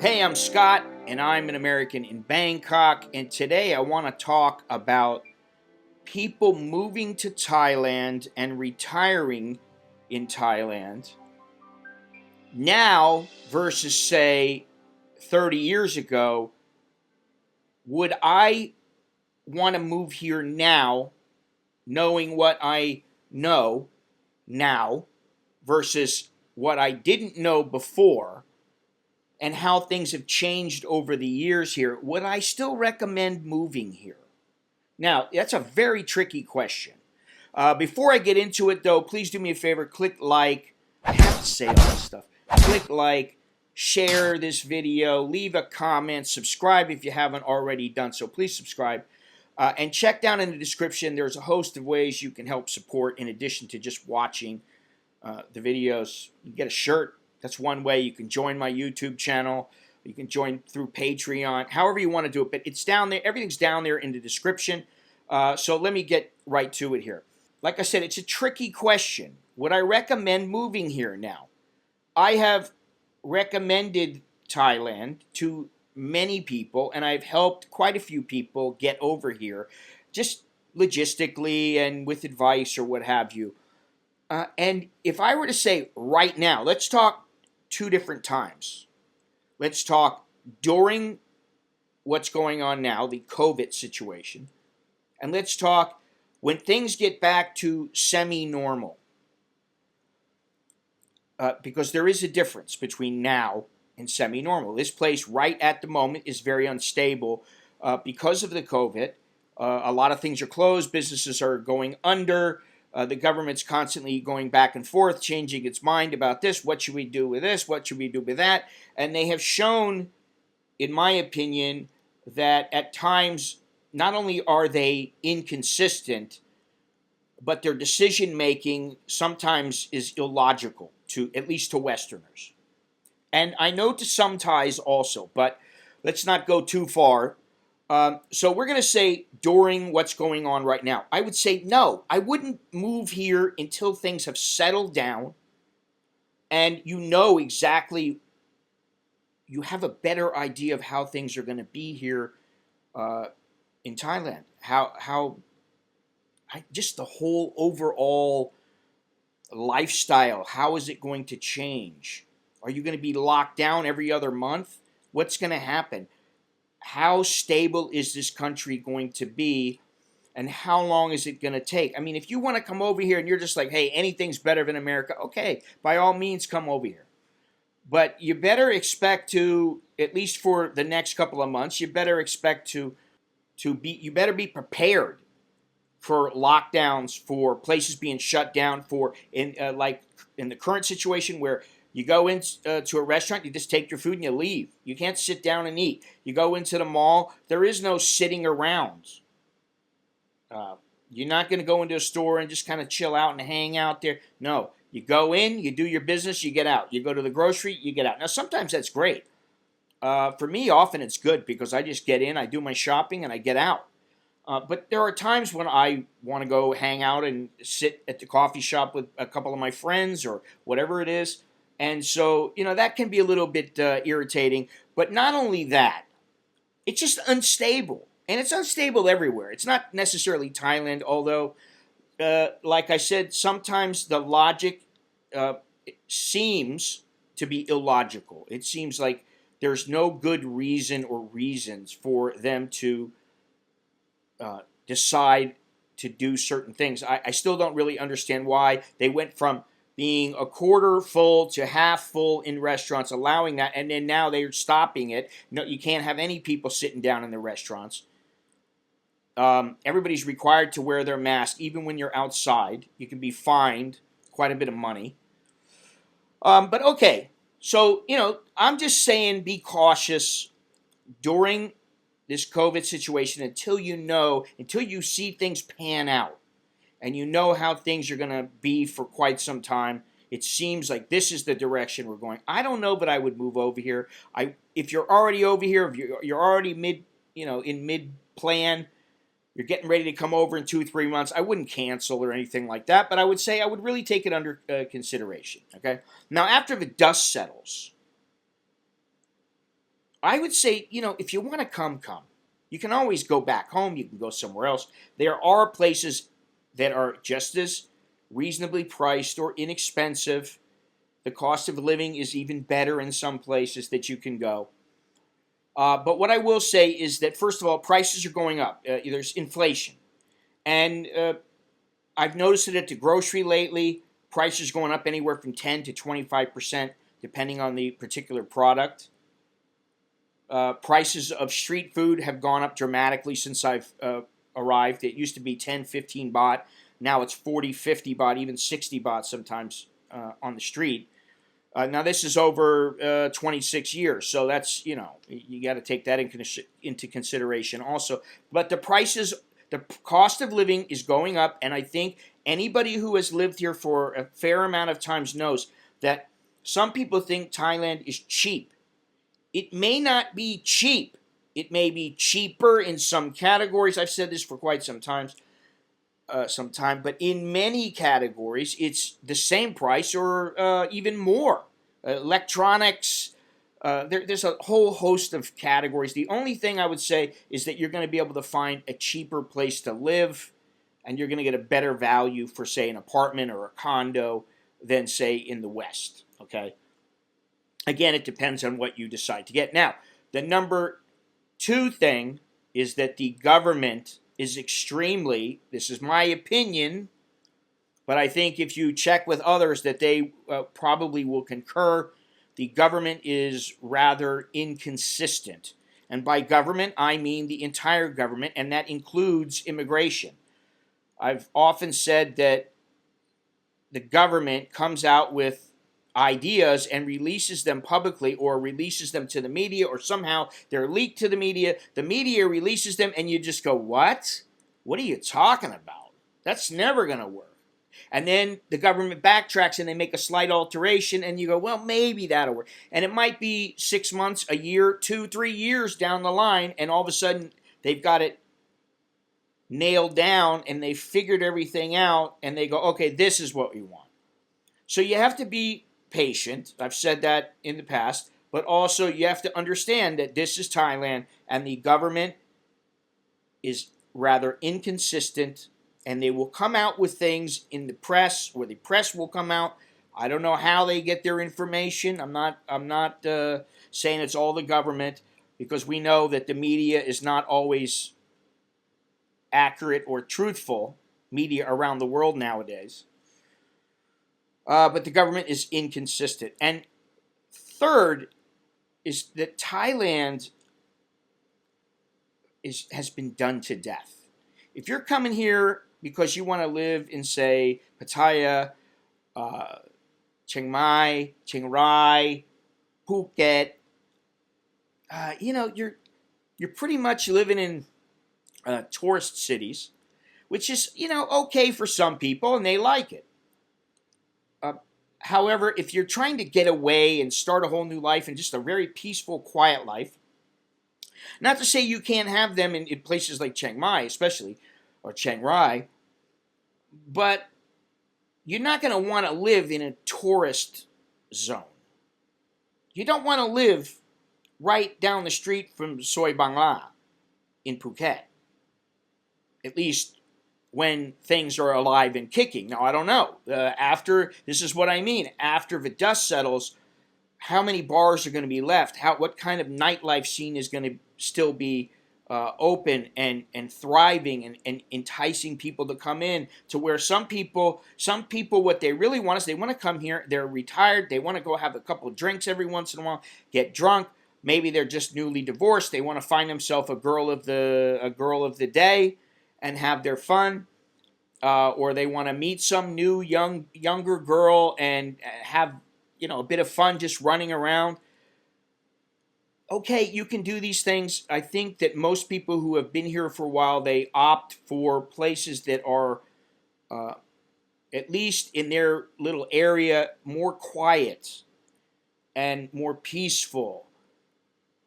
Hey, I'm Scott, and I'm an American in Bangkok. And today I want to talk about people moving to Thailand and retiring in Thailand now versus, say, 30 years ago. Would I want to move here now, knowing what I know now versus what I didn't know before? And how things have changed over the years here, would I still recommend moving here? Now, that's a very tricky question. Before I get into it, though, please do me a favor, click like. I have to say all this stuff. Click like, share this video, leave a comment, subscribe if you haven't already done so. Please subscribe. And check down in the description. There's a host of ways you can help support in addition to just watching the videos. You get a shirt. That's one way. You can join my YouTube channel. You can join through Patreon, however you want to do it. But it's down there. Everything's down there in the description. So let me get right to it here. Like I said, it's a tricky question. Would I recommend moving here now? I have recommended Thailand to many people, and I've helped quite a few people get over here, just logistically and with advice or what have you. And if I were to say right now, let's talk two different times. Let's talk during what's going on now, the COVID situation, and let's talk when things get back to semi-normal. Because there is a difference between now and semi-normal. This place right at the moment is very unstable because of the COVID. A lot of things are closed. Businesses are going under. The government's constantly going back and forth, changing its mind about this. What should we do with this? What should we do with that? And they have shown, in my opinion, that at times not only are they inconsistent, but their decision making sometimes is illogical, to at least to Westerners. And I know to some Thais also, but let's not go too far. So we're going to say during what's going on right now. I would say no, I wouldn't move here until things have settled down and you know exactly, you have a better idea of how things are going to be here in Thailand. Just the whole overall lifestyle, how is it going to change? Are you going to be locked down every other month? What's going to happen? How stable is this country going to be, and how long is it going to take? I mean, if you want to come over here and you're just like, hey, anything's better than America, okay, by all means, come over here. But you better expect to, at least for the next couple of months, you better expect you better be prepared for lockdowns, for places being shut down, for like in the current situation where you go into to a restaurant, you just take your food and you leave. You can't sit down and eat. You go into the mall, there is no sitting around. You're not going to go into a store and just kind of chill out and hang out there. No, you go in, you do your business, you get out. You go to the grocery, you get out. Now, sometimes that's great. For me, often it's good because I just get in, I do my shopping, and I get out. But there are times when I want to go hang out and sit at the coffee shop with a couple of my friends or whatever it is. And so, that can be a little bit irritating. But not only that, it's just unstable. And it's unstable everywhere. It's not necessarily Thailand, although, like I said, sometimes the logic seems to be illogical. It seems like there's no good reason or reasons for them to decide to do certain things. I still don't really understand why they went from being a quarter full to half full in restaurants, allowing that, and then now they're stopping it. No, you can't have any people sitting down in the restaurants. Everybody's required to wear their mask, even when you're outside. You can be fined quite a bit of money. But okay, so, I'm just saying be cautious during this COVID situation until you see things pan out and you know how things are going to be for quite some time. It seems like this is the direction we're going. I don't know, but I would move over here. If you're already over here, if you're already in mid plan, you're getting ready to come over in 2-3 months, I wouldn't cancel or anything like that, but I would say I would really take it under consideration. Okay. Now, after the dust settles, I would say, if you want to come. You can always go back home. You can go somewhere else. There are places that are just as reasonably priced or inexpensive. The cost of living is even better in some places that you can go. But what I will say is that, first of all, prices are going up. There's inflation. And I've noticed it at the grocery lately. Prices going up anywhere from 10 to 25%, depending on the particular product. Prices of street food have gone up dramatically since I've arrived. It used to be 10, 15 baht. Now it's 40, 50 baht, even 60 baht sometimes on the street. Now this is over 26 years, so that's, you got to take that into consideration also. But the cost of living is going up, and I think anybody who has lived here for a fair amount of times knows that some people think Thailand is cheap. It may not be cheap. It may be cheaper in some categories. I've said this for quite some time, but in many categories, it's the same price or even more. Electronics, there's a whole host of categories. The only thing I would say is that you're going to be able to find a cheaper place to live, and you're going to get a better value for, say, an apartment or a condo than, say, in the West. Okay? Again, it depends on what you decide to get. Now, the number 2 thing is that the government is extremely, this is my opinion, but I think if you check with others that they probably will concur, the government is rather inconsistent. And by government, I mean the entire government, and that includes immigration. I've often said that the government comes out with ideas and releases them publicly or releases them to the media, or somehow they're leaked to the media releases them, and you just go, what? What are you talking about? That's never going to work. And then the government backtracks and they make a slight alteration, and you go, well, maybe that'll work. And it might be 6 months, a year, 2, 3 years down the line, and all of a sudden they've got it nailed down and they've figured everything out, and they go, okay, this is what we want. So you have to be patient. I've said that in the past, but also you have to understand that this is Thailand and the government is rather inconsistent, and they will come out with things in the press, or the press will come out. I don't know how they get their information. I'm not saying it's all the government, because we know that the media is not always accurate or truthful, media around the world nowadays. But the government is inconsistent. And third is that Thailand has been done to death. If you're coming here because you want to live in, say, Pattaya, Chiang Mai, Chiang Rai, Phuket, you're pretty much living in tourist cities, which is, okay for some people, and they like it. However, if you're trying to get away and start a whole new life and just a very peaceful, quiet life, not to say you can't have them in places like Chiang Mai, especially, or Chiang Rai, but you're not going to want to live in a tourist zone. You don't want to live right down the street from Soi Bangla in Phuket, at least when things are alive and kicking. Now, I don't know. This is what I mean. After the dust settles, how many bars are going to be left? What kind of nightlife scene is going to still be open and thriving and enticing people to come in, to where some people, what they really want is they want to come here, they're retired, they want to go have a couple of drinks every once in a while, get drunk. Maybe they're just newly divorced. They want to find themselves a girl of the day and have their fun, or they want to meet some new younger girl and have a bit of fun just running around. Okay, you can do these things. I think that most people who have been here for a while, they opt for places that are, at least in their little area, more quiet and more peaceful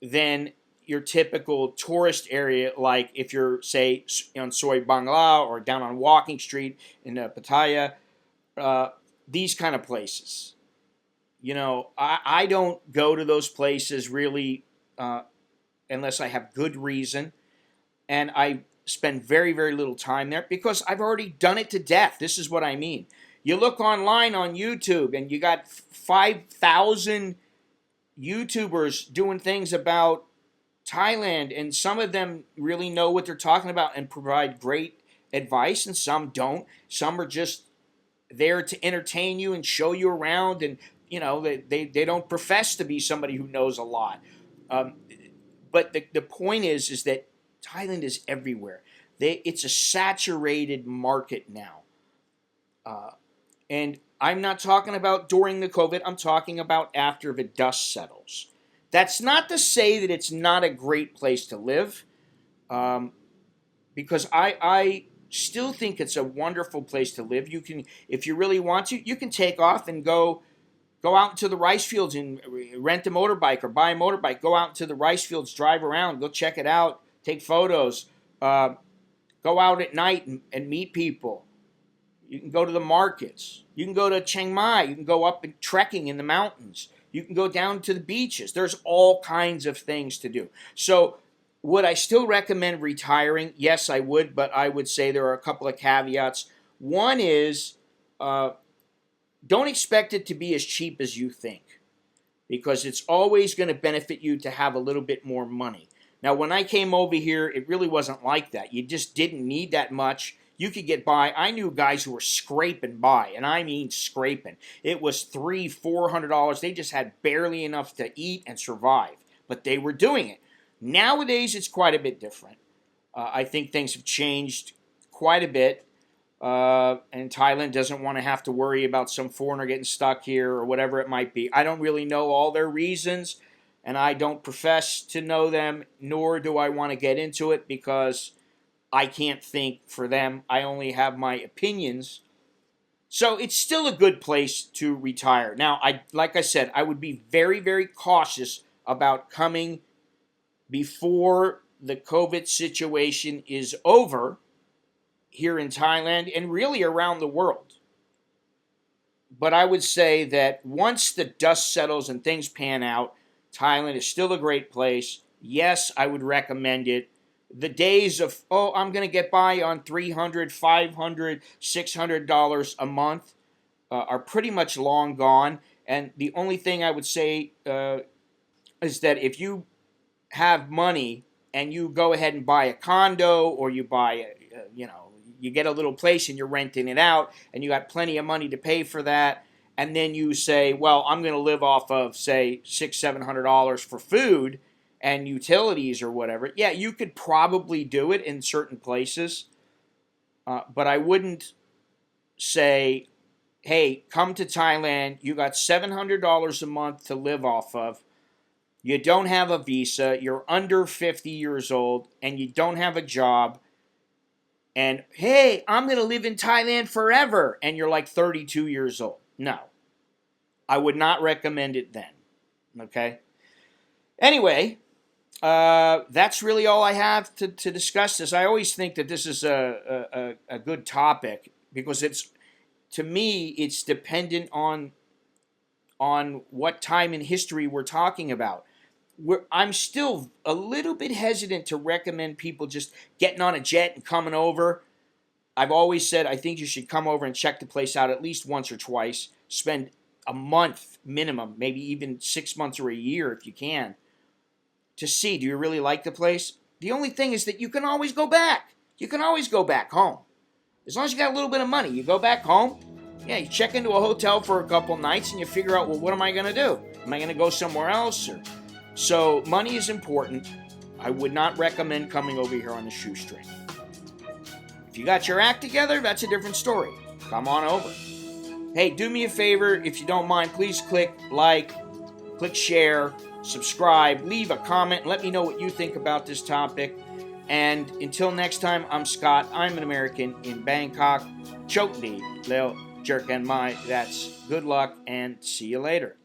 than your typical tourist area, like if you're, say, on Soi Bangla or down on Walking Street in Pattaya, these kind of places. I don't go to those places really unless I have good reason. And I spend very, very little time there because I've already done it to death. This is what I mean. You look online on YouTube and you got 5,000 YouTubers doing things about Thailand, and some of them really know what they're talking about and provide great advice, and some don't. Some are just there to entertain you and show you around, and they don't profess to be somebody who knows a lot. But the point is that Thailand is everywhere. It's a saturated market now. And I'm not talking about during the COVID. I'm talking about after the dust settles. That's not to say that it's not a great place to live, because I still think it's a wonderful place to live. You can, if you really want to, you can take off and go out to the rice fields and rent a motorbike or buy a motorbike. Go out to the rice fields, drive around, go check it out, take photos. Go out at night and meet people. You can go to the markets. You can go to Chiang Mai. You can go up and trekking in the mountains. You can go down to the beaches. There's all kinds of things to do. So would I still recommend retiring? Yes, I would, but I would say there are a couple of caveats. One is don't expect it to be as cheap as you think, because it's always going to benefit you to have a little bit more money. Now, when I came over here, it really wasn't like that. You just didn't need that much. You could get by. I knew guys who were scraping by, and I mean scraping. It was $300, $400. They just had barely enough to eat and survive, but they were doing it. Nowadays, it's quite a bit different. I think things have changed quite a bit, and Thailand doesn't want to have to worry about some foreigner getting stuck here or whatever it might be. I don't really know all their reasons, and I don't profess to know them, nor do I want to get into it because I can't think for them. I only have my opinions. So it's still a good place to retire. Now, like I said, I would be very, very cautious about coming before the COVID situation is over here in Thailand and really around the world. But I would say that once the dust settles and things pan out, Thailand is still a great place. Yes, I would recommend it. The days of, I'm going to get by on $300, $500, $600 a month are pretty much long gone. And the only thing I would say is that if you have money and you go ahead and buy a condo, or you buy, you get a little place and you're renting it out and you got plenty of money to pay for that, and then you say, well, I'm going to live off of, say, $600, $700 for food and utilities or whatever, yeah, you could probably do it in certain places. But I wouldn't say, hey, come to Thailand, you got $700 a month to live off of, you don't have a visa, you're under 50 years old, and you don't have a job, and, hey, I'm going to live in Thailand forever, and you're like 32 years old. No. I would not recommend it then. Okay? Anyway, that's really all I have to discuss this. I always think that this is a good topic because to me, it's dependent on what time in history we're talking about. I'm still a little bit hesitant to recommend people just getting on a jet and coming over. I've always said I think you should come over and check the place out at least once or twice. Spend a month minimum, maybe even 6 months or a year if you can, to see, do you really like the place? The only thing is that you can always go back. You can always go back home. As long as you got a little bit of money, you go back home. Yeah, you check into a hotel for a couple nights and you figure out, well, what am I going to do? Am I going to go somewhere else? So money is important. I would not recommend coming over here on the shoestring. If you got your act together, that's a different story. Come on over. Hey, do me a favor, if you don't mind, please click like, click share, subscribe, leave a comment, and let me know what you think about this topic. And until next time, I'm Scott. I'm an American in Bangkok. Chok di, leo jerk and my. That's good luck, and see you later.